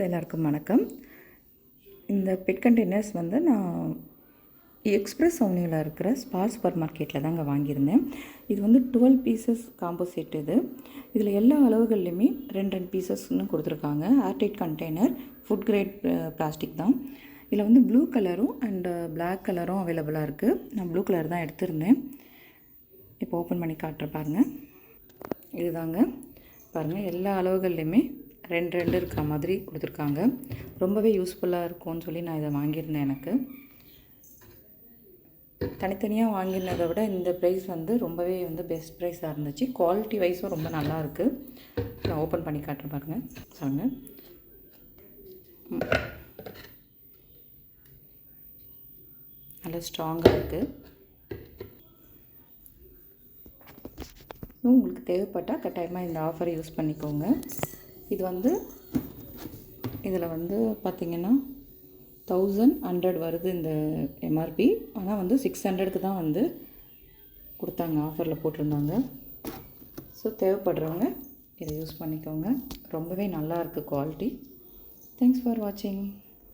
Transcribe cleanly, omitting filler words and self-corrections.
எல்லாருக்கும் வணக்கம். இந்த பெட் கண்டெய்னர்ஸ் வந்து நான் எக்ஸ்பிரஸ் அவென்யூவில் இருக்கிற ஸ்பார் சூப்பர் மார்க்கெட்டில் தாங்க வாங்கியிருந்தேன். இது வந்து 12 பீசஸ் காம்போ செட். இதில் எல்லா அளவுகள்லையுமே 2 பீசஸ்ன்னு கொடுத்துருக்காங்க. Airtight container, food grade plastic தான். இதில் வந்து ப்ளூ கலரும் அண்டு பிளாக் கலரும் அவைலபிளாக இருக்குது. நான் ப்ளூ கலர் தான் எடுத்திருந்தேன். இப்போ ஓப்பன் பண்ணி காட்டுறேன் பாருங்கள். இதுதாங்க பாருங்கள், எல்லா அளவுகள்லையுமே 2 இருக்கிற மாதிரி கொடுத்துருக்காங்க. ரொம்பவே யூஸ்ஃபுல்லாக இருக்கும்னு சொல்லி நான் இதை வாங்கியிருந்தேன். எனக்கு தனித்தனியாக வாங்கினதை விட இந்த ப்ரைஸ் வந்து ரொம்பவே வந்து பெஸ்ட் ப்ரைஸாக இருந்துச்சு. குவாலிட்டி வைஸும் ரொம்ப நல்லாயிருக்கு. நான் ஓப்பன் பண்ணி காட்டுறேன் பாருங்கள். சொல்லுங்க, நல்லா ஸ்ட்ராங்காக இருக்குது. உங்களுக்கு தேவைப்பட்டால் கட்டாயமாக இந்த ஆஃபரை யூஸ் பண்ணிக்கோங்க. இது வந்து இதில் வந்து பார்த்திங்கன்னா 1100 வருது இந்த எம்ஆர்பி. ஆனால் வந்து 600க்கு தான் வந்து கொடுத்தாங்க, ஆஃபரில் போட்டிருந்தாங்க. ஸோ தேவைப்படுறவங்க இதை யூஸ் பண்ணிக்கோங்க. ரொம்பவே நல்லா இருக்குது குவாலிட்டி. தேங்க்ஸ் ஃபார் வாட்சிங்.